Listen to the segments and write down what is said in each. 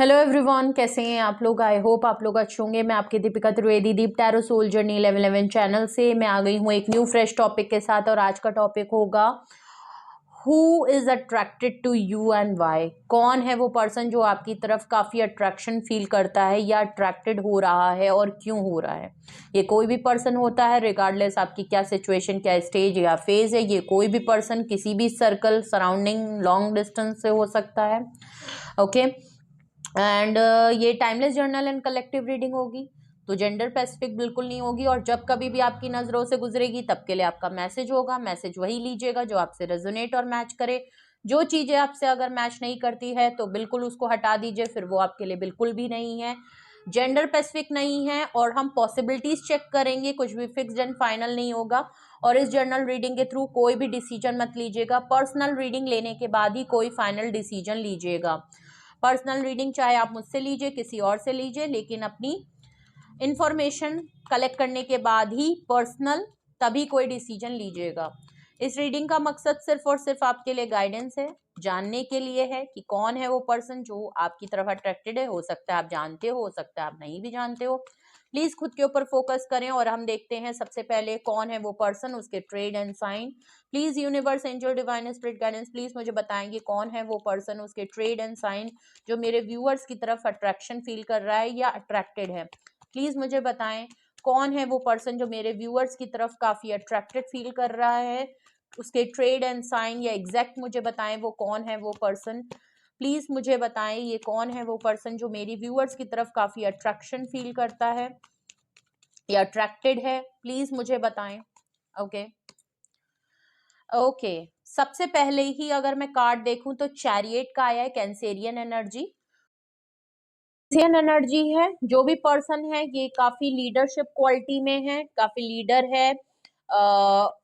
Hello everyone, कैसे हैं आप लोग। आई होप आप लोग अच्छे होंगे। मैं आपकी दीपिका त्रिवेदी दीप टैरो सोल जर्नी 1111 चैनल से मैं आ गई हूँ एक न्यू फ्रेश टॉपिक के साथ। और आज का टॉपिक होगा who is attracted to you and why. कौन है वो पर्सन जो आपकी तरफ काफ़ी अट्रैक्शन फील करता है या अट्रैक्टेड हो रहा है और क्यों हो रहा है। ये कोई भी पर्सन होता है, रिगार्डलेस आपकी क्या सिचुएशन, क्या स्टेज या फेज है। ये कोई भी पर्सन किसी भी सर्कल, सराउंडिंग, लॉन्ग डिस्टेंस से हो सकता है। ओके एंड ये timeless journal and collective reading होगी, तो जेंडर स्पेसिफिक बिल्कुल नहीं होगी। और जब कभी भी आपकी नज़रों से गुजरेगी तब के लिए आपका मैसेज होगा। मैसेज वही लीजिएगा जो आपसे रेजोनेट और मैच करे। जो चीज़ें आपसे अगर मैच नहीं करती है तो बिल्कुल उसको हटा दीजिए, फिर वो आपके लिए बिल्कुल भी नहीं है। जेंडर स्पेसिफिक नहीं है और हम पॉसिबिलिटीज चेक करेंगे, कुछ भी फिक्स्ड एंड फाइनल नहीं होगा। और इस जर्नल रीडिंग के थ्रू कोई भी डिसीजन मत लीजिएगा। पर्सनल रीडिंग लेने के बाद ही कोई फाइनल डिसीजन लीजिएगा। पर्सनल रीडिंग चाहे आप मुझसे लीजिए, किसी और से लीजिए, लेकिन अपनी इंफॉर्मेशन कलेक्ट करने के बाद ही पर्सनल तभी कोई डिसीजन लीजिएगा। इस रीडिंग का मकसद सिर्फ और सिर्फ आपके लिए गाइडेंस है, जानने के लिए है कि कौन है वो पर्सन जो आपकी तरफ अट्रैक्टेड है। हो सकता है आप जानते हो सकता है आप नहीं भी जानते हो। प्लीज खुद के ऊपर फोकस करें और हम देखते हैं सबसे पहले कौन है वो पर्सन, उसके trait and sign. Please universe, angel, divine spirit guidance, please मुझे बताएंगे कौन है वो पर्सन, उसके ट्रेड एंड साइन जो मेरे व्यूअर्स की तरफ अट्रैक्शन फील कर रहा है या अट्रैक्टेड है। प्लीज मुझे बताएं कौन है वो पर्सन जो मेरे व्यूअर्स की तरफ काफी अट्रैक्टेड फील कर रहा है। उसके ट्रेड एंड साइन या एग्जैक्ट मुझे बताएं वो कौन है वो पर्सन। प्लीज मुझे बताएं ये कौन है वो पर्सन जो मेरी व्यूअर्स की तरफ काफी अट्रैक्शन फील करता है या अट्रैक्टेड है। प्लीज मुझे बताएं। ओके ओके सबसे पहले ही अगर मैं कार्ड देखूं तो चैरियट का आया है, कैंसेरियन एनर्जी। कैंसेरियन एनर्जी है, जो भी पर्सन है ये काफी लीडरशिप क्वालिटी में है, काफी लीडर है,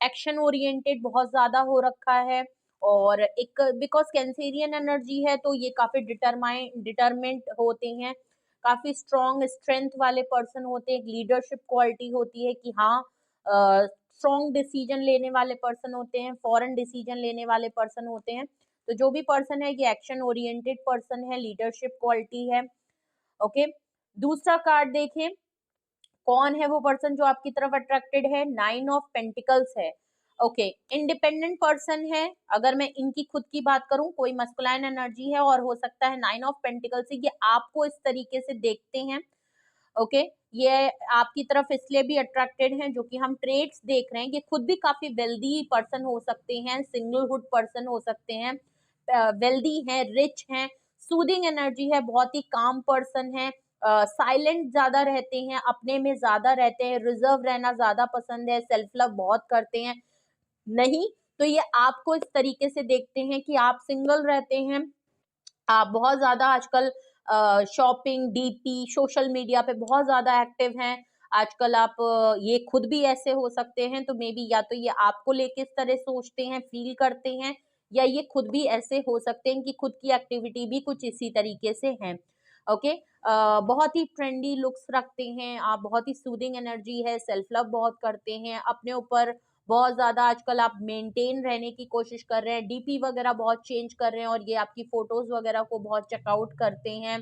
एक्शन ओरिएंटेड बहुत ज्यादा हो रखा है। और एक बिकॉज कैंसेरियन एनर्जी है तो ये काफी डिटरमेंट होते हैं, काफी स्ट्रॉन्ग स्ट्रेंथ वाले पर्सन होते हैं। एक लीडरशिप क्वालिटी होती है कि हाँ, स्ट्रॉन्ग डिसीजन लेने वाले पर्सन होते हैं, फॉरेन डिसीजन लेने वाले पर्सन होते हैं। तो जो भी पर्सन है ये एक्शन ओरिएंटेड पर्सन है, लीडरशिप क्वालिटी है। ओके दूसरा कार्ड देखें, कौन है वो पर्सन जो आपकी तरफ अट्रैक्टेड है। 9 ऑफ पेंटिकल्स है। ओके इंडिपेंडेंट पर्सन है। अगर मैं इनकी खुद की बात करूं, कोई मस्कुलाइन एनर्जी है और हो सकता है 9 ऑफ पेंटिकल्स से ये आपको इस तरीके से देखते हैं। ओके ये आपकी तरफ इसलिए भी अट्रैक्टेड हैं, जो कि हम ट्रेड्स देख रहे हैं, ये खुद भी काफी वेल्दी पर्सन हो सकते हैं, सिंगलहुड पर्सन हो सकते हैं, वेल्दी हैं, रिच हैं, सूदिंग एनर्जी है, बहुत ही काम पर्सन है, साइलेंट ज्यादा रहते हैं, अपने में ज्यादा रहते हैं, रिजर्व रहना ज्यादा पसंद है, सेल्फ लव बहुत करते हैं। नहीं तो ये आपको इस तरीके से देखते हैं कि आप सिंगल रहते हैं, आप बहुत ज्यादा आजकल शॉपिंग, डीपी, सोशल मीडिया पे बहुत ज्यादा एक्टिव हैं आजकल आप। ये खुद भी ऐसे हो सकते हैं, तो मे बी या तो ये आपको लेके इस तरह सोचते हैं, फील करते हैं, या ये खुद भी ऐसे हो सकते हैं कि खुद की एक्टिविटी भी कुछ इसी तरीके से है। ओके बहुत ही ट्रेंडी लुक्स रखते हैं आप, बहुत ही सूदिंग एनर्जी है, सेल्फ लव बहुत करते हैं, अपने ऊपर बहुत ज्यादा आजकल आप मेंटेन रहने की कोशिश कर रहे हैं, डीपी वगैरह बहुत चेंज कर रहे हैं और ये आपकी फोटोज वगैरह को बहुत चेकआउट करते हैं।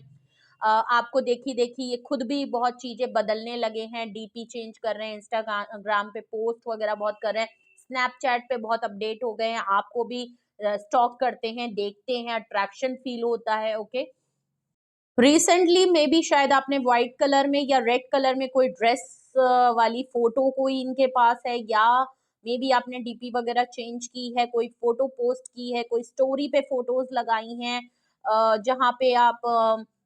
आपको देखी देखी ये खुद भी बहुत चीजें बदलने लगे हैं, डीपी चेंज कर रहे हैं, इंस्टाग्राम पे पोस्ट वगैरह बहुत कर रहे हैं, स्नैपचैट पे बहुत अपडेट हो गए हैं, आपको भी स्टॉक करते हैं, देखते हैं, अट्रैक्शन फील होता है। ओके रिसेंटली मे बी शायद आपने व्हाइट कलर में या रेड कलर में कोई ड्रेस वाली फोटो कोई इनके पास है, या मे बी आपने डीपी वगैरह चेंज की है, कोई फोटो पोस्ट की है, कोई स्टोरी पे फोटोज लगाई हैं, जहाँ पे आप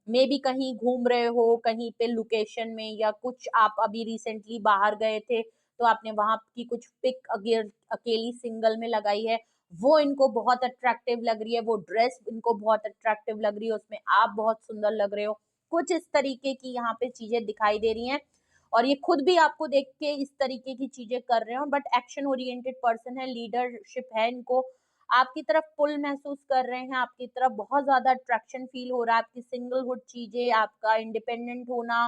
मे बी कहीं घूम रहे हो, कहीं पे लोकेशन में, या कुछ आप अभी रिसेंटली बाहर गए थे तो आपने वहां की कुछ पिक अकेली सिंगल में लगाई है, वो इनको बहुत अट्रैक्टिव लग रही है, वो ड्रेस इनको बहुत अट्रैक्टिव लग रही है, उसमें आप बहुत सुंदर लग रहे हो, कुछ इस तरीके की यहाँ पे चीजें दिखाई दे रही हैं। और ये खुद भी आपको देख के इस तरीके की चीजें कर रहे हो, बट एक्शन ओरिएंटेड पर्सन है, लीडरशिप है, इनको आपकी तरफ पुल महसूस कर रहे हैं, आपकी तरफ बहुत ज्यादा अट्रैक्शन फील हो रहा है, आपकी सिंगलहुड चीजें, आपका इंडिपेंडेंट होना,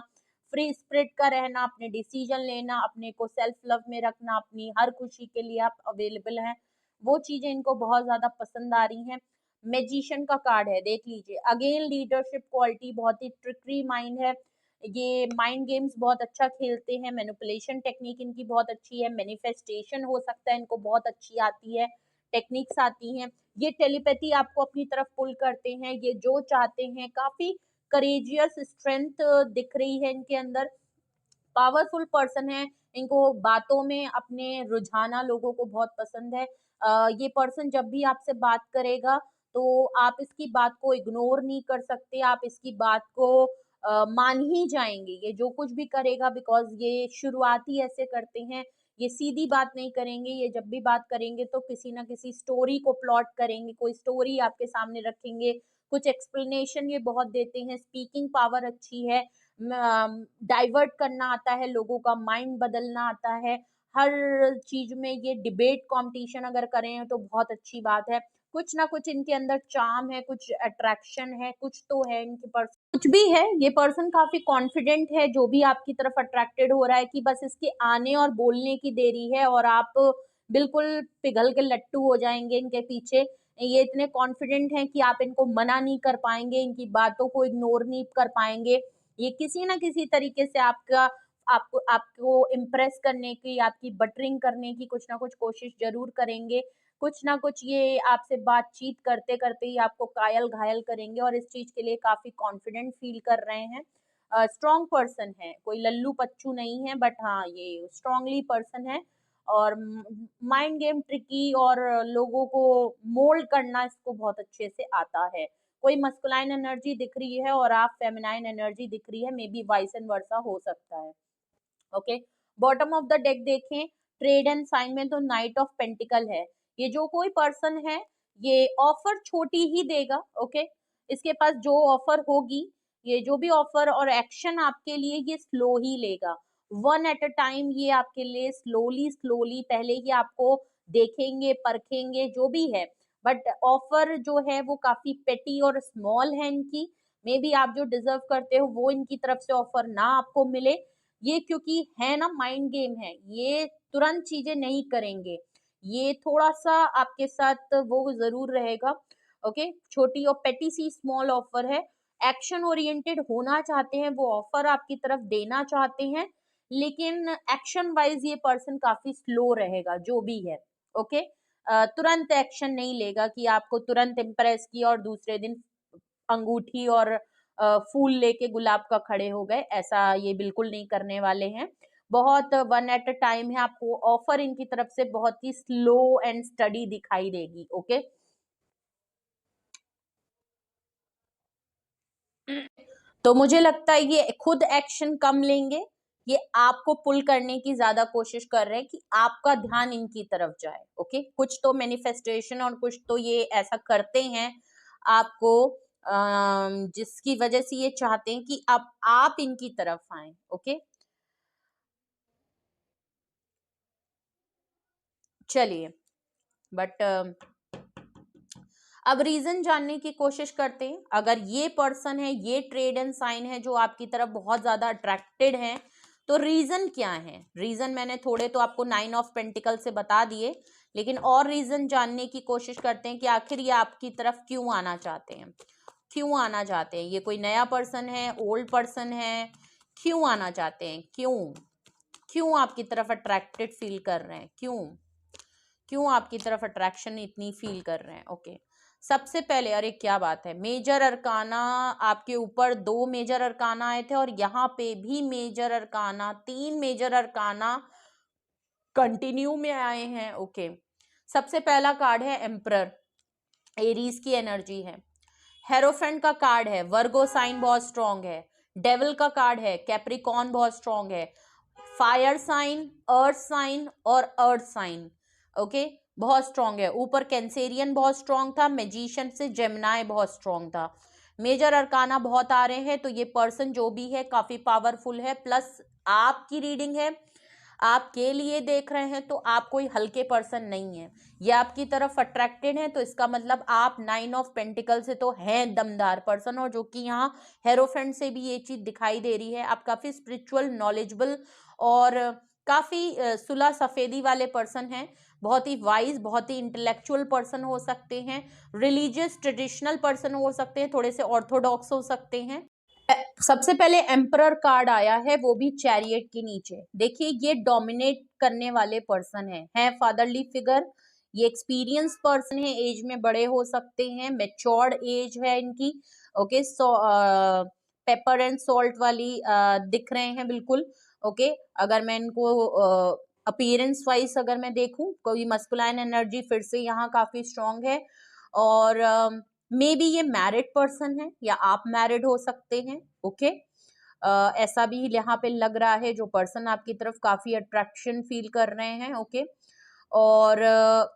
फ्री स्पिरिट का रहना, अपने डिसीजन लेना, अपने को सेल्फ लव में रखना, अपनी हर खुशी के लिए आप अवेलेबल हैं, वो चीजें इनको बहुत ज्यादा पसंद आ रही हैं। मैजिशियन का कार्ड है, देख लीजिए। अगेन लीडरशिप क्वालिटी, बहुत ही ट्रिकरी माइंड है, ये माइंड गेम्स बहुत अच्छा खेलते हैं, मैनिपुलेशन टेक्निक इनकी बहुत अच्छी है, मैनिफेस्टेशन हो सकता है इनको बहुत अच्छी आती है, टेक्निक्स आती हैं, ये टेलीपैथी आपको अपनी तरफ पुल करते हैं, ये जो चाहते हैं, काफी करेजियस स्ट्रेंथ दिख रही है इनके अंदर, पावरफुल पर्सन है, इनको बातों में अपने रुझाना लोगों को बहुत पसंद है। ये पर्सन जब भी आपसे बात करेगा तो आप इसकी बात को इग्नोर नहीं कर सकते, आप इसकी बात को मान ही जाएंगे, ये जो कुछ भी करेगा, बिकॉज ये शुरुआत ही ऐसे करते हैं, ये सीधी बात नहीं करेंगे, ये जब भी बात करेंगे तो किसी ना किसी स्टोरी को प्लॉट करेंगे, कोई स्टोरी आपके सामने रखेंगे, कुछ एक्सप्लेनेशन ये बहुत देते हैं, स्पीकिंग पावर अच्छी है, डाइवर्ट करना आता है, लोगों का माइंड बदलना आता है, हर चीज में ये डिबेट कंपटीशन अगर करें तो बहुत अच्छी बात है, कुछ ना कुछ इनके अंदर चार्म है, कुछ अट्रैक्शन है, कुछ तो है इनके पर्सन, कुछ भी है, ये पर्सन काफी कॉन्फिडेंट है, जो भी आपकी तरफ अट्रैक्टेड हो रहा है कि बस इसके आने और बोलने की देरी है और आप बिल्कुल पिघल के लट्टू हो जाएंगे इनके पीछे, ये इतने कॉन्फिडेंट हैं कि आप इनको मना नहीं कर पाएंगे, इनकी बातों को इग्नोर नहीं कर पाएंगे, ये किसी ना किसी तरीके से आपको आपको इम्प्रेस करने की, आपकी बटरिंग करने की कुछ ना कुछ कोशिश जरूर करेंगे, कुछ ना कुछ ये आपसे बातचीत करते करते ही आपको कायल घायल करेंगे और इस चीज के लिए काफी कॉन्फिडेंट फील कर रहे हैं, स्ट्रॉन्ग पर्सन है, कोई लल्लू पच्चू नहीं है, बट हाँ ये स्ट्रांगली पर्सन है और माइंड गेम ट्रिकी और लोगों को मोल्ड करना इसको बहुत अच्छे से आता है, कोई मस्कुलाइन एनर्जी दिख रही है और आप फेमिनाइन एनर्जी दिख रही है, मे बी वाइस एंड वर्सा हो सकता है। Okay, bottom of the deck देखें, ट्रेड एंड साइन में तो नाइट ऑफ पेंटिकल है, ये जो कोई पर्सन है ये ऑफर छोटी ही देगा, ओके, इसके पास जो ऑफर होगी, ये जो भी ऑफर और एक्शन आपके लिए ये स्लो ही लेगा, वन एट अ टाइम, ये आपके लिए स्लोली स्लोली पहले ही आपको देखेंगे, परखेंगे, जो भी है, बट ऑफर जो है वो काफी पेटी और स्मॉल है इनकी, मे बी आप जो डिजर्व करते हो वो इनकी तरफ से ऑफर ना आपको मिले, ये क्योंकि है ना माइंड गेम है, ये तुरंत चीजें नहीं करेंगे, ये थोड़ा सा आपके साथ वो जरूर रहेगा, ओके, छोटी और पेटी सी स्मॉल ऑफर है, एक्शन ओरिएंटेड होना चाहते हैं, वो ऑफर आपकी तरफ देना चाहते हैं, लेकिन एक्शन वाइज ये पर्सन काफी स्लो रहेगा जो भी है, ओके, तुरंत एक्शन नहीं लेगा कि आपको तुरंत इम्प्रेस किया और दूसरे दिन अंगूठी और फूल लेके गुलाब का खड़े हो गए, ऐसा ये बिल्कुल नहीं करने वाले हैं, बहुत वन एट अ टाइम है, आपको ऑफर इनकी तरफ से बहुत ही स्लो एंड स्टडी दिखाई देगी, ओके। तो मुझे लगता है ये खुद एक्शन कम लेंगे, ये आपको पुल करने की ज्यादा कोशिश कर रहे हैं कि आपका ध्यान इनकी तरफ जाए, ओके, कुछ तो मैनिफेस्टेशन और कुछ तो ये ऐसा करते हैं आपको जिसकी वजह से ये चाहते हैं कि अब आप इनकी तरफ आए, ओके। चलिए, बट अब रीजन जानने की कोशिश करते हैं, अगर ये पर्सन है, ये ट्रेड एंड साइन है जो आपकी तरफ बहुत ज्यादा अट्रैक्टेड है, तो रीजन क्या है, रीजन मैंने थोड़े तो आपको 9 ऑफ पेंटिकल से बता दिए, लेकिन और रीजन जानने की कोशिश करते हैं कि आखिर ये आपकी तरफ क्यों आना चाहते हैं, क्यों आना चाहते हैं, ये कोई नया पर्सन है, ओल्ड पर्सन है, क्यों आना चाहते हैं, क्यों क्यों आपकी तरफ अट्रैक्टेड फील कर रहे हैं, क्यों क्यों आपकी तरफ अट्रैक्शन इतनी फील कर रहे हैं, ओके। सबसे पहले, अरे क्या बात है, मेजर अरकाना, आपके ऊपर 2 मेजर अरकाना आए थे और यहाँ पे भी major arcana, 3 major arcana continue में आए हैं, ओके। सबसे पहला कार्ड है एम्परर, एरीज की एनर्जी है, हेरोफेंट का कार्ड है, वर्गो साइन बहुत स्ट्रॉन्ग है, डेविल का कार्ड है, कैप्रिकॉन बहुत स्ट्रॉन्ग है, फायर साइन, अर्थ साइन और अर्थ साइन, ओके, बहुत स्ट्रॉन्ग है, ऊपर कैंसेरियन बहुत स्ट्रॉन्ग था, मैजिशियन से जेमिनाई बहुत स्ट्रॉन्ग था, मेजर अरकाना बहुत आ रहे हैं, तो ये पर्सन जो भी है काफी पावरफुल है, प्लस आपकी रीडिंग है, आपके लिए देख रहे हैं, तो आप कोई हल्के पर्सन नहीं है, ये आपकी तरफ अट्रैक्टेड है, तो इसका मतलब आप 9 ऑफ पेंटिकल से तो हैं दमदार पर्सन, और जो कि यहाँ हेरोफेंट से भी ये चीज दिखाई दे रही है, आप काफी स्पिरिचुअल, नॉलेजेबल और काफी सुलह सफेदी वाले पर्सन हैं, बहुत ही वाइज, बहुत ही इंटेलेक्चुअल पर्सन हो सकते हैं, रिलीजियस ट्रेडिशनल पर्सन हो सकते हैं, थोड़े से ऑर्थोडॉक्स हो सकते हैं। सबसे पहले एम्परर कार्ड आया है, वो भी चैरियट के नीचे। देखिए ये डोमिनेट करने वाले पर्सन है फादरली फिगर, ये एक्सपीरियंस पर्सन है, एज में बड़े हो सकते हैं, मेच्योर्ड एज है इनकी। ओके, पेपर एंड सॉल्ट वाली दिख रहे हैं बिल्कुल। ओके, अगर मैं इनको अपीयरेंस वाइज अगर मैं देखूं, कोई मस्कुलाइन एनर्जी फिर से यहाँ काफी स्ट्रांग है। और मे बी ये मैरिड पर्सन है या आप मैरिड हो सकते हैं। ओके, ऐसा भी यहाँ पे लग रहा है, जो पर्सन आपकी तरफ काफी अट्रैक्शन फील कर रहे हैं। ओके, और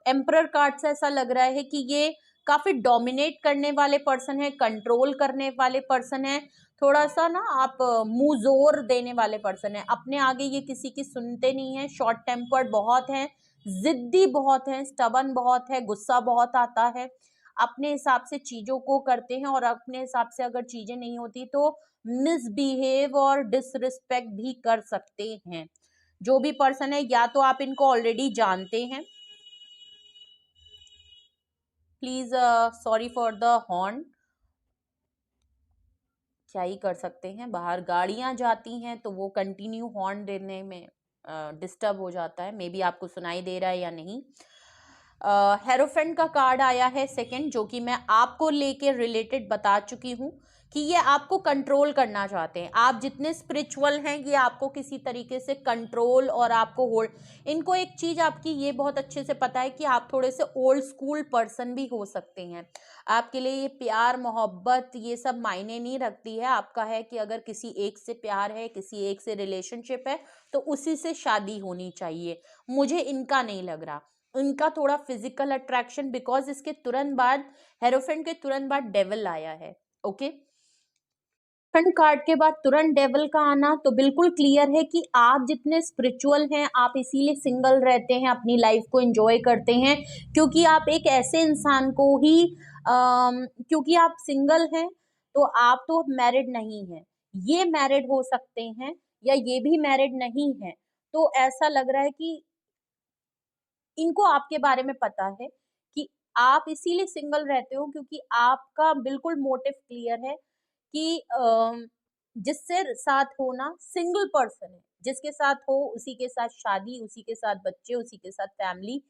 एम्परर कार्ड से ऐसा लग रहा है कि ये काफी डोमिनेट करने वाले पर्सन है, कंट्रोल करने वाले पर्सन है, थोड़ा सा ना आप मुंह जोर देने वाले पर्सन है, अपने आगे ये किसी की सुनते नहीं है, शॉर्ट टेम्पर्ड बहुत है, जिद्दी बहुत है, स्टबन बहुत है, गुस्सा बहुत आता है, अपने हिसाब से चीजों को करते हैं, और अपने हिसाब से अगर चीजें नहीं होती तो मिसबिहेव और डिसरिस्पेक्ट भी कर सकते हैं। जो भी पर्सन है, या तो आप इनको ऑलरेडी जानते हैं, please sorry for the horn, क्या ही कर सकते हैं, बाहर गाड़ियां जाती हैं तो वो कंटिन्यू हॉर्न देने में डिस्टर्ब हो जाता है। मे बी आपको सुनाई दे रहा है या नहीं। हेरोफेंट का कार्ड आया है सेकंड, जो कि मैं आपको लेके रिलेटेड बता चुकी हूँ कि ये आपको कंट्रोल करना चाहते हैं। आप जितने स्पिरिचुअल हैं, ये आपको किसी तरीके से कंट्रोल और आपको होल्ड, इनको एक चीज आपकी ये बहुत अच्छे से पता है कि आप थोड़े से ओल्ड स्कूल पर्सन भी हो सकते हैं। आपके लिए ये प्यार मोहब्बत ये सब मायने नहीं रखती है, आपका है कि अगर किसी एक से प्यार है, किसी एक से रिलेशनशिप है, तो उसी से शादी होनी चाहिए। मुझे इनका नहीं लग रहा, इनका थोड़ा फिजिकल अट्रैक्शन, बिकॉज इसके तुरंत बाद, हेरोफेंट के तुरंत बाद डेविल आया है। ओके, फ्रंट कार्ड के बाद तुरंत डेविल का आना, तो बिल्कुल क्लियर है कि आप जितने स्पिरिचुअल हैं, आप इसीलिए सिंगल रहते हैं, अपनी लाइफ को एंजॉय करते हैं, क्योंकि आप एक ऐसे इंसान को ही क्योंकि आप सिंगल हैं, तो आप तो मैरिड नहीं हैं, ये मैरिड हो सकते हैं या ये भी मैरिड नहीं है। तो ऐसा लग रहा है कि इनको आपके बारे में पता है कि आप इसीलिए सिंगल रहते हो, क्योंकि आपका बिल्कुल मोटिव क्लियर है कि जिससे साथ होना सिंगल पर्सन है, जिसके साथ हो उसी के साथ शादी, उसी के साथ बच्चे, उसी के साथ फैमिली।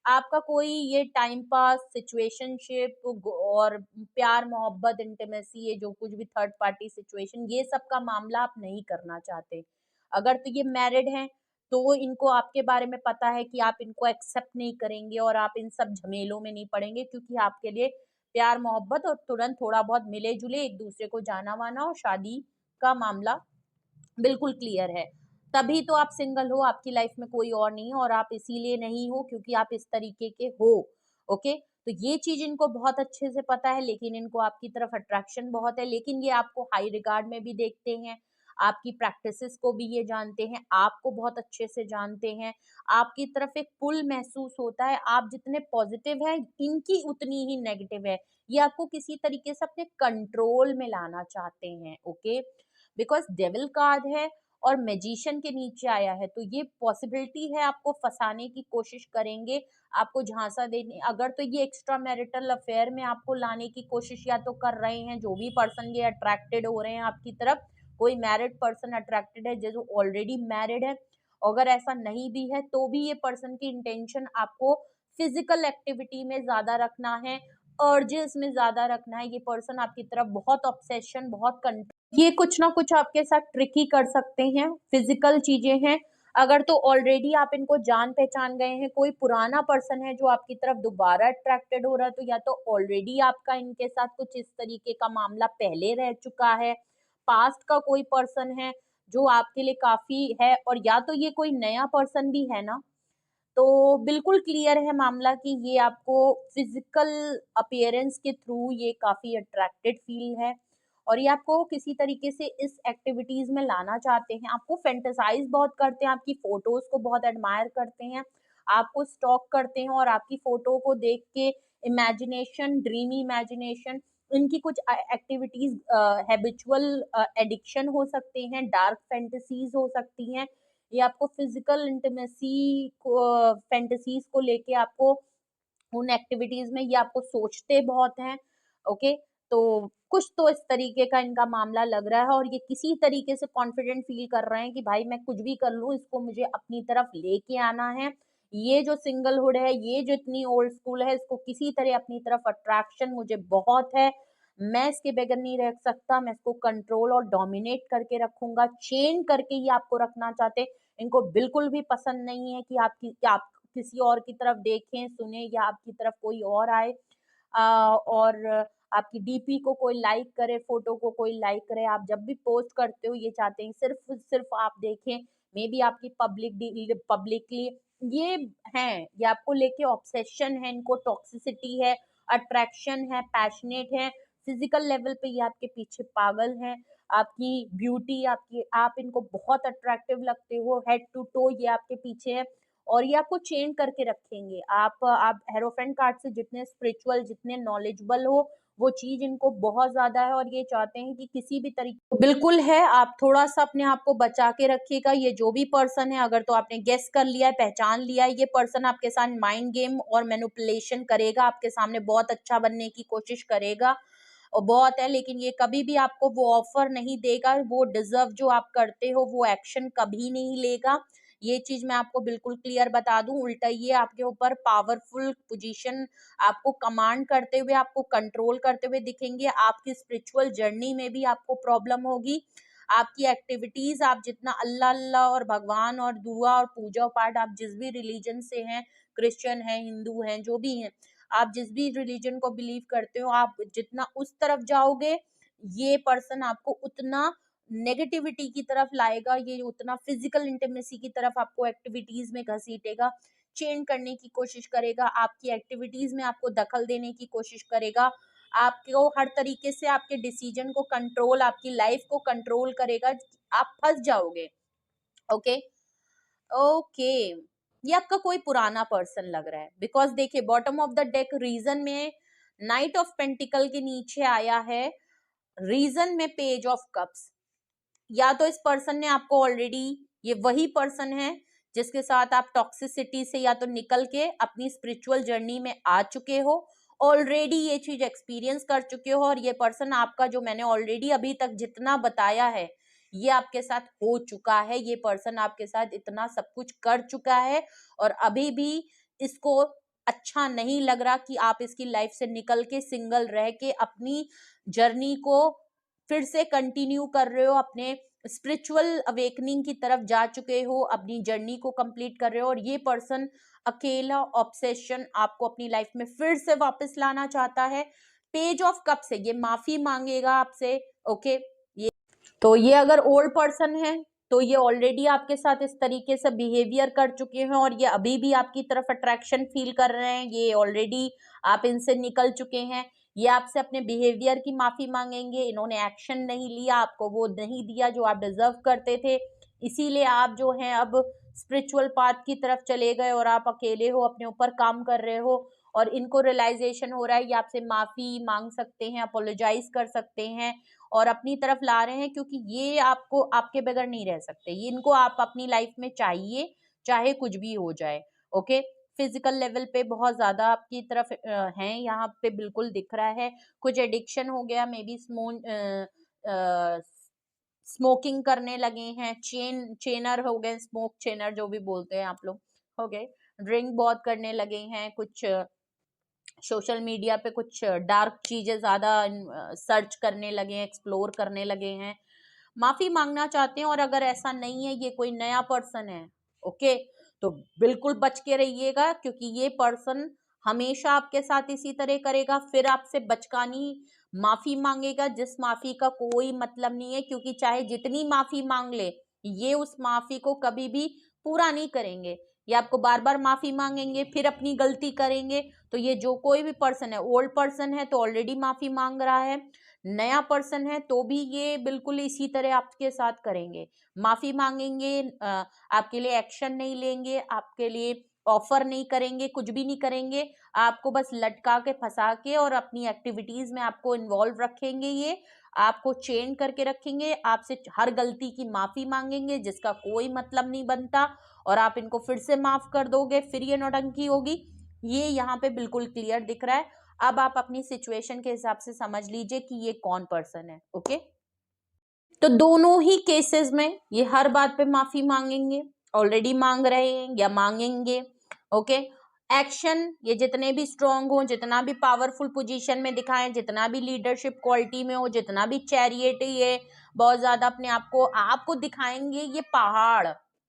आपका कोई ये टाइम पास सिचुएशनशिप और प्यार मोहब्बत इंटीमेसी, ये जो कुछ भी थर्ड पार्टी सिचुएशन, ये सब का मामला आप नहीं करना चाहते। अगर तो ये मैरिड हैं, तो इनको आपके बारे में पता है कि आप इनको एक्सेप्ट नहीं करेंगे और आप इन सब झमेलों में नहीं पड़ेंगे, क्योंकि आपके लिए प्यार मोहब्बत और तुरंत थोड़ा बहुत मिले जुले एक दूसरे को जाना माना और शादी का मामला बिल्कुल क्लियर है। तभी तो आप सिंगल हो, आपकी लाइफ में कोई और नहीं है, और आप इसीलिए नहीं हो क्योंकि आप इस तरीके के हो। ओके, तो ये चीज इनको बहुत अच्छे से पता है, लेकिन इनको आपकी तरफ अट्रैक्शन बहुत है, लेकिन ये आपको हाई रिगार्ड में भी देखते हैं, आपकी प्रैक्टिसेस को भी ये जानते हैं, आपको बहुत अच्छे से जानते हैं, आपकी तरफ एक पुल महसूस होता है, आप जितने पॉजिटिव है, इनकी उतनी ही नेगेटिव है, ये आपको किसी तरीके से अपने कंट्रोल में लाना चाहते हैं। ओके, बिकॉज डेविल कार्ड है और मैजिशियन के नीचे आया है, तो ये पॉसिबिलिटी है आपको फंसाने की कोशिश करेंगे, आपको झांसा देने, अगर तो ये एक्स्ट्रा मैरिटल अफेयर में आपको लाने की कोशिश या तो कर रहे हैं, जो भी पर्सन ये अट्रैक्टेड हो रहे हैं आपकी तरफ, कोई मैरिड पर्सन अट्रैक्टेड है जो ऑलरेडी मैरिड है, अगर ऐसा नहीं भी है तो भी ये पर्सन की इंटेंशन आपको फिजिकल एक्टिविटी में ज्यादा रखना है, अर्जेस में ज्यादा रखना है, ये पर्सन आपकी तरफ बहुत ऑब्सेशन, बहुत कंट्रोल, ये कुछ ना कुछ आपके साथ ट्रिकी कर सकते हैं, फिजिकल चीजें हैं। अगर तो ऑलरेडी आप इनको जान पहचान गए हैं, कोई पुराना पर्सन है जो आपकी तरफ दोबारा अट्रैक्टेड हो रहा है, तो या तो ऑलरेडी आपका इनके साथ कुछ इस तरीके का मामला पहले रह चुका है, पास्ट का कोई पर्सन है जो आपके लिए काफी है, और या तो ये कोई नया पर्सन भी है ना, तो बिल्कुल क्लियर है मामला कि ये आपको फिजिकल अपीयरेंस के थ्रू ये काफी अट्रैक्टेड फील है, और ये आपको किसी तरीके से इस एक्टिविटीज में लाना चाहते हैं, आपको फेंटेसाइज बहुत करते हैं, आपकी फोटोज को बहुत एडमायर करते हैं, आपको स्टॉक करते हैं, और आपकी फोटो को देख के इमेजिनेशन, ड्रीमी इमेजिनेशन, इनकी कुछ एक्टिविटीज हैबिचुअल एडिक्शन हो सकते हैं, डार्क फैंटेसीज हो सकती हैं, ये आपको फिजिकल इंटीमेसी को, फैंटेसीज को लेके आपको उन एक्टिविटीज में ये आपको सोचते बहुत हैं। ओके, तो कुछ तो इस तरीके का इनका मामला लग रहा है और ये किसी तरीके से कॉन्फिडेंट फील कर रहे हैं कि भाई मैं कुछ भी कर लूं, इसको मुझे अपनी तरफ लेके आना है। ये जो सिंगलहुड है, ये जो इतनी ओल्ड स्कूल है, इसको किसी तरह अपनी तरफ अट्रैक्शन मुझे बहुत है। मैं इसके बगैर नहीं रह सकता, मैं इसको कंट्रोल और डोमिनेट करके रखूंगा। चेन करके ये आपको रखना चाहते, इनको बिल्कुल भी पसंद नहीं है कि आप किसी और की तरफ देखें, सुने या आपकी तरफ कोई और आए और आपकी डीपी को कोई लाइक करे, फोटो को कोई लाइक करे। आप जब भी पोस्ट करते हो ये चाहते हैं सिर्फ सिर्फ आप देखें, मे बी आपकी पब्लिकली ये हैं, ये आपको लेके ऑब्सेशन है, इनको टॉक्सिसिटी है, अट्रैक्शन है, पैशनेट है, फिजिकल लेवल पे ये आपके पीछे पागल हैं। आपकी ब्यूटी, आप इनको बहुत अट्रैक्टिव लगते हो, हेड टू टो ये आपके पीछे है और ये आपको चेन करके रखेंगे। आप हेरोफेंट कार्ड से जितने स्पिरिचुअल, जितने नॉलेजेबल हो, वो चीज इनको बहुत ज्यादा है और ये चाहते हैं कि किसी भी तरीके, बिल्कुल है, आप थोड़ा सा अपने आप को बचा के रखिएगा। ये जो भी पर्सन है, अगर तो आपने गेस कर लिया है, पहचान लिया है, ये पर्सन आपके साथ माइंड गेम और मैनिपुलेशन करेगा, आपके सामने बहुत अच्छा बनने की कोशिश करेगा और बहुत है, लेकिन ये कभी भी आपको वो ऑफर नहीं देगा, वो डिजर्व जो आप करते हो वो एक्शन कभी नहीं लेगा। ये चीज मैं आपको बिल्कुल क्लियर बता दूं। उल्टा ये आपके ऊपर पावरफुल पोजीशन, आपको कमांड करते हुए, आपको कंट्रोल करते हुए दिखेंगे। आपकी स्पिरिचुअल जर्नी में भी आपको प्रॉब्लम होगी। आपकी एक्टिविटीज, आप जितना अल्लाह अल्लाह और भगवान और दुआ और पूजा पाठ, आप जिस भी रिलीजन से हैं, क्रिश्चियन हैं, हिंदू हैं, जो भी हैं, आप जिस भी रिलीजन को बिलीव करते हो, आप जितना उस तरफ जाओगे, ये पर्सन आपको उतना नेगेटिविटी की तरफ लाएगा, ये उतना फिजिकल इंटीमेसी की तरफ आपको एक्टिविटीज में घसीटेगा, चेंज करने की कोशिश करेगा, आपकी एक्टिविटीज में आपको दखल देने की कोशिश करेगा, आपको हर तरीके से आपके डिसीजन को कंट्रोल, आपकी लाइफ को कंट्रोल करेगा, आप फंस जाओगे। ओके, ओके, ये आपका कोई पुराना पर्सन लग रहा है, बिकॉज देखिए bottom of the deck region में नाइट ऑफ पेंटिकल के नीचे आया है, रीजन में पेज ऑफ कप्स। या तो इस पर्सन ने आपको ऑलरेडी, ये वही पर्सन है जिसके साथ आप टॉक्सिसिटी से या तो निकल के अपनी स्पिरिचुअल जर्नी में आ चुके हो, ऑलरेडी ये चीज एक्सपीरियंस कर चुके हो और ये पर्सन आपका, जो मैंने ऑलरेडी अभी तक जितना बताया है, ये आपके साथ हो चुका है। ये पर्सन आपके साथ इतना सब कुछ कर चुका है और अभी भी इसको अच्छा नहीं लग रहा कि आप इसकी लाइफ से निकल के सिंगल रह के अपनी जर्नी को फिर से कंटिन्यू कर रहे हो, अपने स्पिरिचुअल अवेकनिंग की तरफ जा चुके हो, अपनी जर्नी को कंप्लीट कर रहे हो और ये पर्सन अकेला ऑब्सेशन आपको अपनी लाइफ में फिर से वापस लाना चाहता है। पेज ऑफ कप से ये माफी मांगेगा आपसे। ओके, ये तो ये अगर ओल्ड पर्सन है तो ये ऑलरेडी आपके साथ इस तरीके से बिहेवियर कर चुके हैं और ये अभी भी आपकी तरफ अट्रैक्शन फील कर रहे हैं। ये ऑलरेडी आप इनसे निकल चुके हैं। ये आपसे अपने बिहेवियर की माफी मांगेंगे। इन्होंने एक्शन नहीं लिया, आपको वो नहीं दिया जो आप डिजर्व करते थे, इसीलिए आप जो हैं अब स्पिरिचुअल पाथ की तरफ चले गए और आप अकेले हो, अपने ऊपर काम कर रहे हो और इनको रियलाइजेशन हो रहा है, ये आपसे माफी मांग सकते हैं, अपोलोजाइज कर सकते हैं और अपनी तरफ ला रहे हैं, क्योंकि ये आपको, आपके बगैर नहीं रह सकते, ये इनको आप अपनी लाइफ में चाहिए, चाहे कुछ भी हो जाए। ओके, फिजिकल लेवल पे बहुत ज्यादा आपकी तरफ हैं, यहाँ पे बिल्कुल दिख रहा है। कुछ एडिक्शन हो गया, मे बी स्मोकिंग करने लगे हैं, चेनर हो गए, स्मोक चेनर जो भी बोलते हैं आप लोग, हो गए, ड्रिंक बहुत करने लगे हैं, कुछ सोशल मीडिया पे कुछ डार्क चीजें ज्यादा सर्च करने लगे हैं, एक्सप्लोर करने लगे हैं, माफी मांगना चाहते हैं। और अगर ऐसा नहीं है, ये कोई नया पर्सन है, ओके, तो बिल्कुल बच के रहिएगा, क्योंकि ये पर्सन हमेशा आपके साथ इसी तरह करेगा, फिर आपसे बचकानी माफी मांगेगा, जिस माफी का कोई मतलब नहीं है, क्योंकि चाहे जितनी माफी मांग ले, ये उस माफी को कभी भी पूरा नहीं करेंगे। ये आपको बार बार माफी मांगेंगे, फिर अपनी गलती करेंगे। तो ये जो कोई भी पर्सन है, ओल्ड पर्सन है तो ऑलरेडी माफी मांग रहा है, नया पर्सन है तो भी ये बिल्कुल इसी तरह आपके साथ करेंगे, माफी मांगेंगे, आपके लिए एक्शन नहीं लेंगे, आपके लिए ऑफर नहीं करेंगे, कुछ भी नहीं करेंगे, आपको बस लटका के फंसा के और अपनी एक्टिविटीज में आपको इन्वॉल्व रखेंगे। ये आपको चेन करके रखेंगे, आपसे हर गलती की माफी मांगेंगे जिसका कोई मतलब नहीं बनता, और आप इनको फिर से माफ कर दोगे, फिर ये नौटंकी होगी। ये यहाँ पे बिल्कुल क्लियर दिख रहा है। अब आप अपनी सिचुएशन के हिसाब से समझ लीजिए कि ये कौन पर्सन है। ओके, तो दोनों ही केसेस में ये हर बात पे माफी मांगेंगे, ऑलरेडी मांग रहे हैं या मांगेंगे। ओके, एक्शन ये जितने भी स्ट्रांग हो, जितना भी पावरफुल पोजीशन में दिखाएं, जितना भी लीडरशिप क्वालिटी में हो, जितना भी चैरियट ये बहुत ज्यादा अपने आपको दिखाएंगे ये पहाड़,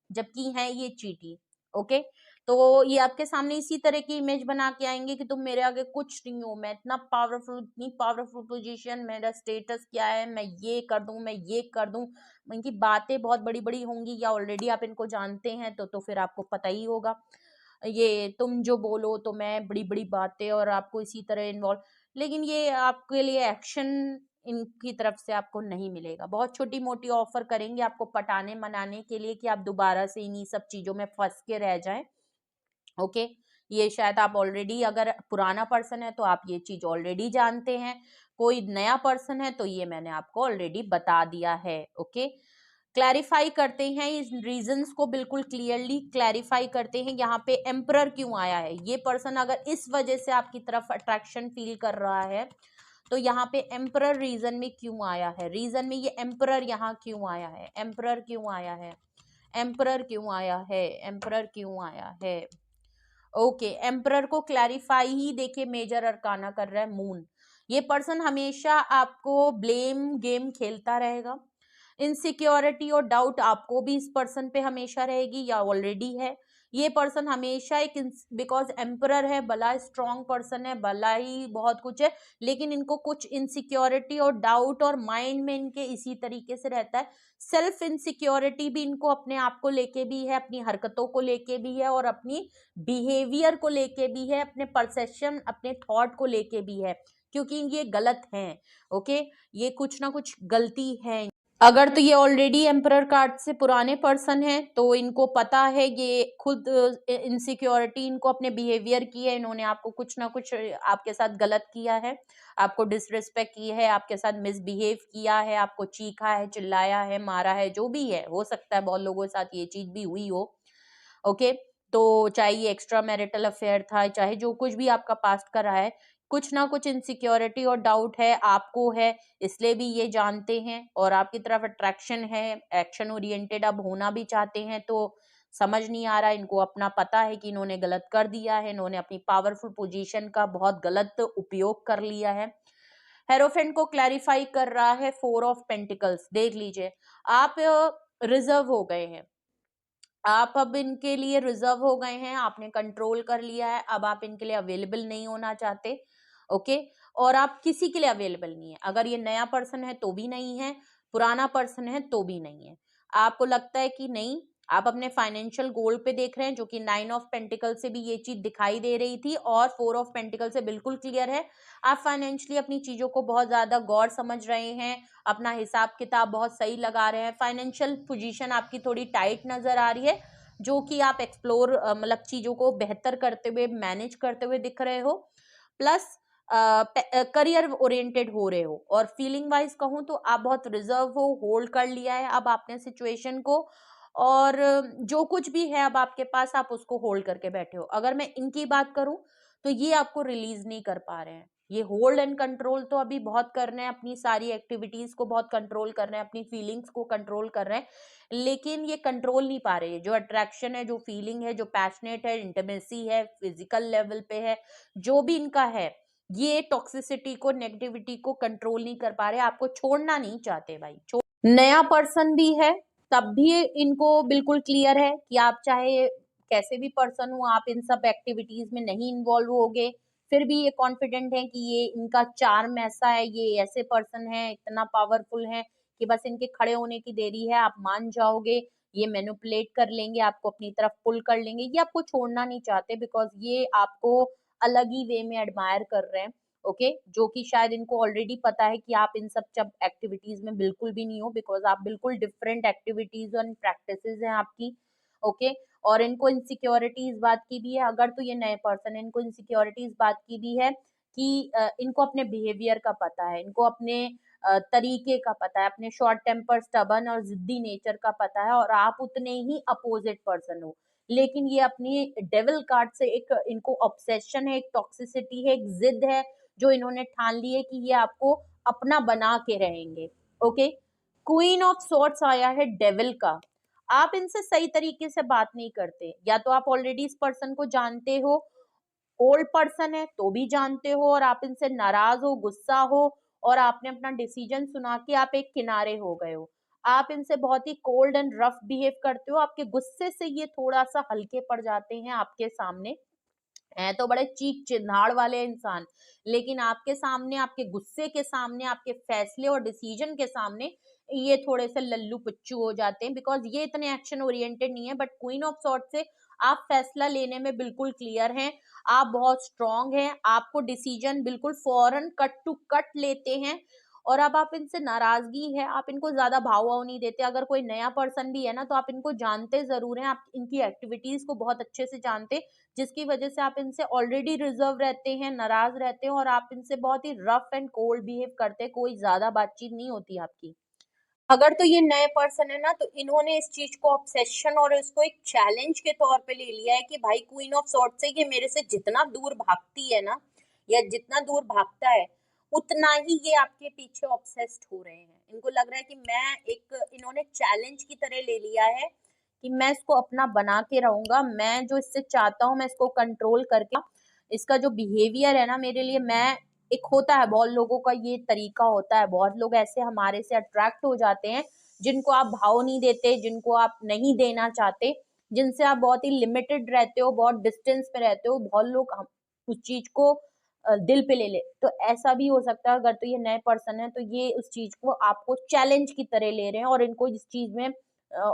जबकि है ये चींटी। ओके, तो ये आपके सामने इसी तरह की इमेज बना के आएंगे कि तुम मेरे आगे कुछ नहीं हो, मैं इतना पावरफुल, इतनी पावरफुल पोजीशन, मेरा स्टेटस क्या है, मैं ये कर दूं, मैं ये कर दूं। इनकी बातें बहुत बड़ी बड़ी होंगी, या ऑलरेडी आप इनको जानते हैं तो फिर आपको पता ही होगा। ये तुम जो बोलो तो मैं बड़ी बड़ी बातें, और आपको इसी तरह इन्वॉल्व, लेकिन ये आपके लिए एक्शन इनकी तरफ से आपको नहीं मिलेगा। बहुत छोटी मोटी ऑफर करेंगे आपको पटाने मनाने के लिए कि आप दोबारा से इन्हीं सब चीजों में फंस के रह जाएं। ओके, ये शायद आप ऑलरेडी, अगर पुराना पर्सन है तो आप ये चीज ऑलरेडी जानते हैं, कोई नया पर्सन है तो ये मैंने आपको ऑलरेडी बता दिया है। ओके, क्लैरिफाई करते हैं इस रीजंस को, बिल्कुल क्लियरली क्लैरिफाई करते हैं। यहाँ पे एम्परर क्यों आया है, ये पर्सन अगर इस वजह से आपकी तरफ अट्रैक्शन फील कर रहा है तो यहाँ पे एम्परर रीजन में क्यों आया है, रीजन में ये एम्परर यहाँ क्यों आया है, एम्परर क्यों आया है, एम्परर क्यों आया है, एम्परर क्यों आया है। ओके, एम्परर को क्लैरिफाई ही देखिए मेजर अरकाना कर रहा है मून। ये पर्सन हमेशा आपको ब्लेम गेम खेलता रहेगा, इनसिक्योरिटी और डाउट आपको भी इस पर्सन पे हमेशा रहेगी या ऑलरेडी है। ये पर्सन हमेशा एक, बिकॉज एम्परर है, भला स्ट्रॉन्ग पर्सन है, भला ही बहुत कुछ है, लेकिन इनको कुछ इनसिक्योरिटी और डाउट और माइंड में इनके इसी तरीके से रहता है। सेल्फ इनसिक्योरिटी भी इनको अपने आप को लेके भी है, अपनी हरकतों को लेके भी है, और अपनी बिहेवियर को लेके भी है, अपने परसेप्शन, अपने थॉट को लेके भी है, क्योंकि ये गलत हैं। ओके, ये कुछ ना कुछ गलती है। अगर तो ये ऑलरेडी एम्परर कार्ड से पुराने पर्सन हैं तो इनको पता है, ये खुद इनसिक्योरिटी इनको अपने बिहेवियर की है, इन्होंने आपको कुछ ना कुछ आपके साथ गलत किया है, आपको डिसरिस्पेक्ट की है, आपके साथ मिसबिहेव किया है, आपको चीखा है, चिल्लाया है, मारा है, जो भी है, हो सकता है बहुत लोगों के साथ ये चीज भी हुई हो। ओके, तो चाहे ये एक्स्ट्रा मैरिटल अफेयर था, चाहे जो कुछ भी आपका पास्ट का रहा है, कुछ ना कुछ इनसिक्योरिटी और डाउट है, आपको है, इसलिए भी ये जानते हैं, और आपकी तरफ अट्रैक्शन है, एक्शन ओरिएंटेड अब होना भी चाहते हैं, तो समझ नहीं आ रहा, इनको अपना पता है कि इन्होंने गलत कर दिया है, इन्होंने अपनी पावरफुल पोजीशन का बहुत गलत उपयोग कर लिया है। हेरोफेंट को क्लैरिफाई कर रहा है 4 ऑफ पेंटिकल्स। देख लीजिए, आप रिजर्व हो गए हैं, आप अब इनके लिए रिजर्व हो गए हैं, आपने कंट्रोल कर लिया है, अब आप इनके लिए अवेलेबल नहीं होना चाहते। ओके, और आप किसी के लिए अवेलेबल नहीं है, अगर ये नया पर्सन है तो भी नहीं है, पुराना पर्सन है तो भी नहीं है। आपको लगता है कि नहीं, आप अपने फाइनेंशियल गोल पे देख रहे हैं, जो कि 9 ऑफ पेंटिकल से भी ये चीज दिखाई दे रही थी, और 4 ऑफ पेंटिकल से बिल्कुल क्लियर है। आप फाइनेंशियली अपनी चीजों को बहुत ज्यादा गौर समझ रहे हैं, अपना हिसाब किताब बहुत सही लगा रहे हैं, फाइनेंशियल पोजीशन आपकी थोड़ी टाइट नजर आ रही है, जो कि आप एक्सप्लोर मतलब चीजों को बेहतर करते हुए, मैनेज करते हुए दिख रहे हो, प्लस करियर ओरिएंटेड हो रहे हो, और फीलिंग वाइज कहूं तो आप बहुत रिजर्व हो, होल्ड कर लिया है अब आपने सिचुएशन को, और जो कुछ भी है अब आपके पास आप उसको होल्ड करके बैठे हो। अगर मैं इनकी बात करूं तो ये आपको रिलीज नहीं कर पा रहे हैं, ये होल्ड एंड कंट्रोल तो अभी बहुत कर रहे हैं, अपनी सारी एक्टिविटीज को बहुत कंट्रोल कर रहे हैं, अपनी फीलिंग्स को कंट्रोल कर रहे हैं, लेकिन ये कंट्रोल नहीं पा रहे। जो अट्रैक्शन है, जो फीलिंग है, जो पैशनेट है, इंटीमेसी है, फिजिकल लेवल पे है, जो भी इनका है, ये टॉक्सिसिटी को, नेगेटिविटी को कंट्रोल नहीं कर पा रहे, आपको छोड़ना नहीं चाहते भाई। नया पर्सन भी है तब भी इनको बिल्कुल क्लियर है कि आप चाहे कैसे भी पर्सन हो, आप इन सब एक्टिविटीज में नहीं इन्वॉल्व होगे, फिर भी ये कॉन्फिडेंट है कि ये इनका चार्म ऐसा है, ये ऐसे पर्सन है, इतना पावरफुल है कि बस इनके खड़े होने की देरी है, आप मान जाओगे, ये मैनिपुलेट कर लेंगे, आपको अपनी तरफ पुल कर लेंगे, ये आपको छोड़ना नहीं चाहते, बिकॉज ये आपको अलग ही वे में एडमायर कर रहे हैं। ओके, जो कि शायद इनको ऑलरेडी पता है कि आप इन सब एक्टिविटीज में बिल्कुल भी नहीं हो, बिकॉज आप बिल्कुल डिफरेंट एक्टिविटीज और प्रैक्टिसेस हैं आपकी। ओके, और इनको इनसिक्योरिटी इस बात की भी है, अगर तो ये नए पर्सन है, इनको इनसिक्योरिटी इस बात की भी है कि इनको अपने बिहेवियर का पता है, इनको अपने तरीके का पता है, अपने शॉर्ट टेम्पर, स्टबर्न और जिद्दी नेचर का पता है, और आप उतने ही अपोजिट पर्सन हो। लेकिन ये अपनी डेविल कार्ड से एक इनको ऑब्सेशन है, एक टॉक्सिसिटी है, एक जिद है जो इन्होंने ठान ली है कि ये आपको अपना बना के रहेंगे। ओके, क्वीन ऑफ सॉर्ड्स आया है डेविल का। आप इनसे सही तरीके से बात नहीं करते, या तो आप ऑलरेडी इस पर्सन को जानते हो, ओल्ड पर्सन है तो भी जानते हो, और आप इनसे नाराज हो, गुस्सा हो, और आपने अपना डिसीजन सुना के आप एक किनारे हो गए हो। आप इनसे बहुत ही कोल्ड एंड रफ बिहेव करते हो, आपके गुस्से से ये थोड़ा सा हल्के पड़ जाते हैं आपके सामने। हैं तो बड़े चीख चिन्हाड़ वाले इंसान, लेकिन आपके सामने, आपके गुस्से के सामने, आपके फैसले और डिसीजन के सामने ये थोड़े से लल्लू पुच्चू हो जाते हैं, बिकॉज ये इतने एक्शन ओरिएंटेड नहीं है। बट क्वीन ऑफ सॉर्ड से आप फैसला लेने में बिल्कुल क्लियर हैं, आप बहुत स्ट्रांग हैं, आपको डिसीजन बिल्कुल फौरन कट टू कट लेते हैं। और अब आप इनसे नाराजगी है, आप इनको ज्यादा भाव वाव नहीं देते। अगर कोई नया पर्सन भी है ना, तो आप इनको जानते जरूर हैं, आप इनकी एक्टिविटीज को बहुत अच्छे से जानते, जिसकी वजह से आप इनसे ऑलरेडी रिजर्व रहते हैं, नाराज रहते हैं, और आप इनसे बहुत ही रफ एंड कोल्ड बिहेव करते हैं, कोई ज्यादा बातचीत नहीं होती आपकी। अगर तो ये नए पर्सन है ना, तो इन्होंने इस चीज को ऑब्सेशन और इसको एक चैलेंज के तौर पे ले लिया है कि भाई क्वीन ऑफ सॉर्ड से ये मेरे से जितना दूर भागती है ना, या जितना दूर भागता है, उतना ही ये आपके पीछे ऑब्सेस्ड हो रहे हैं। इनको लग रहा है कि मैं एक, इन्होंने चैलेंज की तरह ले लिया है कि मैं इसको अपना बना के रहूंगा, मैं जो इससे चाहता हूँ मैं इसको कंट्रोल करके, इसका जो बिहेवियर है ना मेरे लिए, मैं एक होता है बहुत लोगों का ये तरीका होता है, बहुत लोग ऐसे हमारे से अट्रैक्ट हो जाते हैं जिनको आप भाव नहीं देते, जिनको आप नहीं देना चाहते, जिनसे आप बहुत ही लिमिटेड रहते हो, बहुत डिस्टेंस पे रहते हो, बहुत लोग उस चीज को दिल पे ले ले। तो ऐसा भी हो सकता है, अगर तो ये नए पर्सन है तो ये उस चीज को आपको चैलेंज की तरह ले रहे हैं, और इनको इस चीज में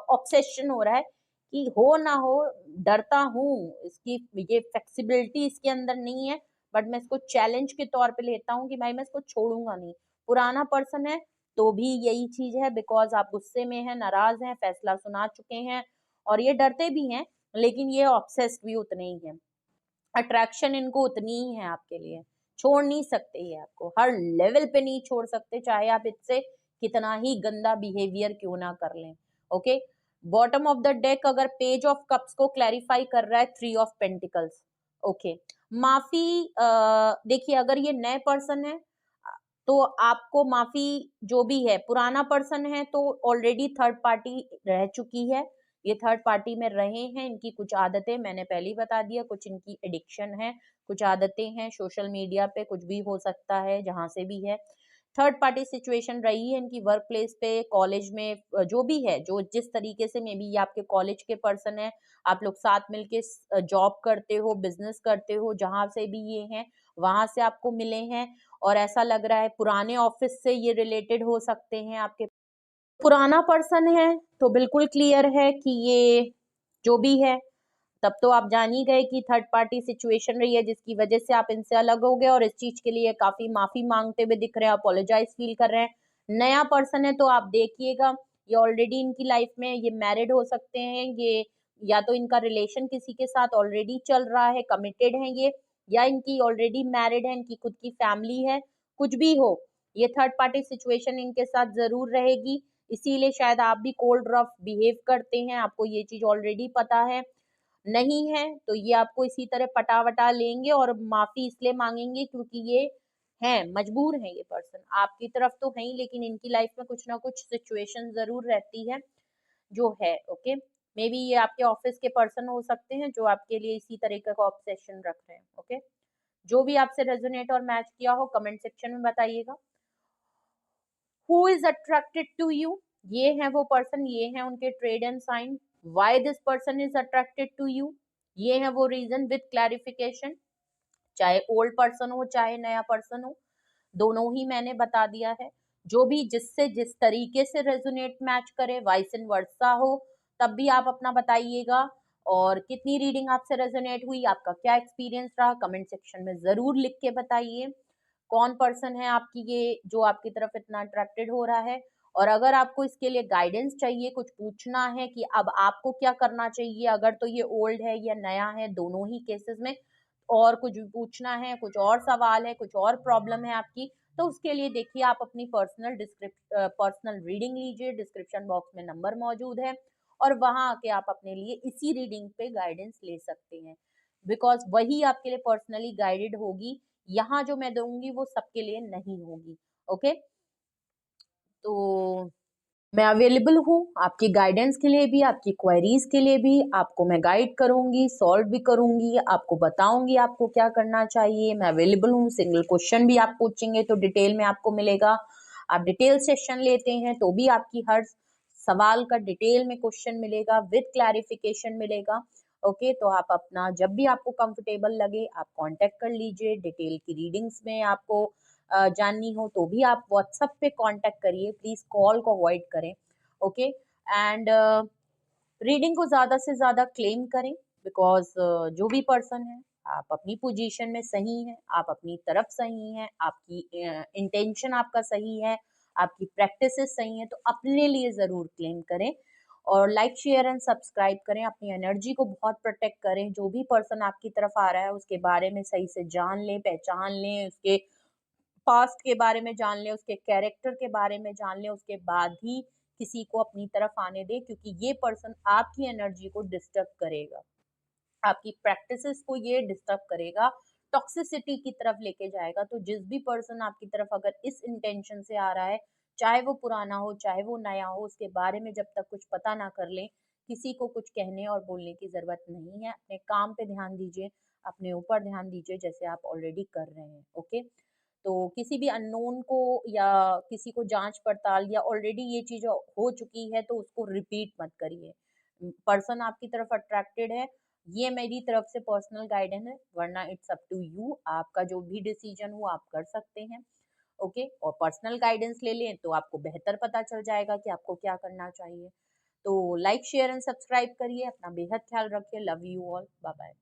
ऑब्सेशन हो रहा है कि हो ना हो, डरता हूँ, इसकी ये फ्लेक्सिबिलिटी इसके अंदर नहीं है, बट मैं इसको चैलेंज के तौर पे लेता हूँ कि भाई मैं इसको छोड़ूंगा नहीं। पुराना पर्सन है तो भी यही चीज है, बिकॉज आप गुस्से में हैं, नाराज हैं, फैसला सुना चुके हैं, और ये डरते भी हैं, लेकिन ये ऑब्सेस्ड भी उतने ही है। अट्रैक्शन इनको उतनी ही है आपके लिए, छोड़ नहीं सकते ये आपको, हर लेवल पे नहीं छोड़ सकते, चाहे आप इससे कितना ही गंदा बिहेवियर क्यों ना कर लें। Okay, bottom of the deck अगर पेज ऑफ कप्स को क्लैरिफाई कर रहा है, 3 ऑफ पेंटिकल्स। ओके, माफी, देखिए अगर ये नए पर्सन है तो आपको माफी, जो भी है पुराना पर्सन है तो ऑलरेडी थर्ड पार्टी रह चुकी है, ये थर्ड पार्टी में रहे हैं, इनकी कुछ आदतें मैंने पहले ही बता दिया, कुछ इनकी एडिक्शन है, कुछ आदतें हैं, सोशल मीडिया पे कुछ भी हो सकता है, जहां से भी है, थर्ड पार्टी सिचुएशन रही है इनकी वर्क प्लेस पे, कॉलेज में, जो भी है, जो जिस तरीके से, मे बी ये आपके कॉलेज के पर्सन है, आप लोग साथ मिलके जॉब करते हो, बिजनेस करते हो, जहां से भी ये हैं वहां से आपको मिले हैं, और ऐसा लग रहा है पुराने ऑफिस से ये रिलेटेड हो सकते हैं आपके। पुराना पर्सन है तो बिल्कुल क्लियर है कि ये जो भी है, तब तो आप जान ही गए कि थर्ड पार्टी सिचुएशन रही है जिसकी वजह से आप इनसे अलग हो गए, और इस चीज के लिए काफी माफी मांगते हुए दिख रहे हैं, अपोलोजाइज फील कर रहे हैं। नया पर्सन है तो आप देखिएगा, ये ऑलरेडी इनकी लाइफ में ये मैरिड हो सकते हैं, ये या तो इनका रिलेशन किसी के साथ ऑलरेडी चल रहा है, कमिटेड है ये, या इनकी ऑलरेडी मैरिड है, इनकी खुद की फैमिली है, कुछ भी हो, ये थर्ड पार्टी सिचुएशन इनके साथ जरूर रहेगी। इसीलिए शायद आप भी कोल्ड रफ बिहेव करते हैं, आपको ये चीज ऑलरेडी पता है। नहीं है तो ये आपको इसी तरह पटा-वटा लेंगे और माफी इसलिए मांगेंगे क्योंकि ये हैं, मजबूर हैं ये पर्सन। आपकी तरफ तो है ही, लेकिन इनकी लाइफ में कुछ ना कुछ सिचुएशन ज़रूर रहती है जो है। ओके? मे बी ये आपके ऑफिस के पर्सन हो सकते हैं जो आपके लिए इसी तरीके का ऑब्सेशन रख रहे हैं। ओके? जो भी आपसे रेजोनेट और मैच किया हो कमेंट सेक्शन में बताइएगा। Who is attracted to you, ये है वो पर्सन, ये है उनके trait and sign. Why this person is attracted to you, ये है वो रीजन विद क्लैरिफिकेशन। चाहे ओल्ड पर्सन हो चाहे नया पर्सन हो, दोनों ही मैंने बता दिया है। जो भी जिससे जिस तरीके से रेजोनेट मैच करे, वाइस एंड वर्सा हो, तब भी आप अपना बताइएगा। और कितनी रीडिंग आपसे रेजोनेट हुई, आपका क्या एक्सपीरियंस रहा, कमेंट सेक्शन में जरूर लिख के बताइए। कौन पर्सन है आपकी ये जो आपकी तरफ इतना अट्रैक्टेड हो रहा है, और अगर आपको इसके लिए गाइडेंस चाहिए, कुछ पूछना है कि अब आपको क्या करना चाहिए, अगर तो ये ओल्ड है या नया है, दोनों ही केसेस में, और कुछ भी पूछना है, कुछ और सवाल है, कुछ और प्रॉब्लम है आपकी, तो उसके लिए देखिए आप अपनी पर्सनल रीडिंग लीजिए, डिस्क्रिप्शन बॉक्स में नंबर मौजूद है और वहां आके आप अपने लिए इसी रीडिंग पे गाइडेंस ले सकते हैं, बिकॉज वही आपके लिए पर्सनली गाइडेड होगी। यहाँ जो मैं दूंगी वो सबके लिए नहीं होगी। ओके, तो मैं अवेलेबल हूँ आपकी गाइडेंस के लिए भी, आपकी क्वेरीज के लिए भी। आपको मैं गाइड करूंगी, सॉल्व भी करूंगी, आपको बताऊंगी आपको क्या करना चाहिए। मैं अवेलेबल हूँ। सिंगल क्वेश्चन भी आप पूछेंगे तो डिटेल में आपको मिलेगा। आप डिटेल सेशन लेते हैं तो भी आपकी हर सवाल का डिटेल में क्वेश्चन मिलेगा, विद क्लैरिफिकेशन मिलेगा। ओके, तो आप अपना जब भी आपको कंफर्टेबल लगे आप कांटेक्ट कर लीजिए। डिटेल की रीडिंग्स में आपको जाननी हो तो भी आप व्हाट्सएप पे कांटेक्ट करिए, प्लीज कॉल को अवॉइड करें। ओके, एंड रीडिंग को ज्यादा से ज्यादा क्लेम करें, बिकॉज जो भी पर्सन है आप अपनी पोजीशन में सही हैं, आप अपनी तरफ सही हैं, आपकी इंटेंशन आपका सही है, आपकी प्रैक्टिसेस सही है, तो अपने लिए जरूर क्लेम करें और लाइक शेयर एंड सब्सक्राइब करें। अपनी एनर्जी को बहुत प्रोटेक्ट करें। जो भी पर्सन आपकी तरफ आ रहा है उसके बारे में सही से जान लें, पहचान लें, उसके पास्ट के बारे में जान लें, उसके कैरेक्टर के बारे में जान लें, उसके बाद ही किसी को अपनी तरफ आने दें, क्योंकि ये पर्सन आपकी एनर्जी को डिस्टर्ब करेगा, आपकी प्रैक्टिसेस को ये डिस्टर्ब करेगा, टॉक्सिसिटी की तरफ लेके जाएगा। तो जिस भी पर्सन आपकी तरफ अगर इस इंटेंशन से आ रहा है, चाहे वो पुराना हो चाहे वो नया हो, उसके बारे में जब तक कुछ पता ना कर लें, किसी को कुछ कहने और बोलने की जरूरत नहीं है। अपने काम पे ध्यान दीजिए, अपने ऊपर ध्यान दीजिए, जैसे आप ऑलरेडी कर रहे हैं। ओके, तो किसी भी अननोन को या किसी को जांच पड़ताल या ऑलरेडी ये चीज हो चुकी है तो उसको रिपीट मत करिए। पर्सन आपकी तरफ अट्रैक्टेड है, ये मेरी तरफ से पर्सनल गाइडेंस है, वरना इट्स अप टू यू। आपका जो भी डिसीजन हो आप कर सकते हैं। ओके, और पर्सनल गाइडेंस ले लें तो आपको बेहतर पता चल जाएगा कि आपको क्या करना चाहिए। तो लाइक शेयर एंड सब्सक्राइब करिए, अपना बेहद ख्याल रखिए। Love you all, bye bye.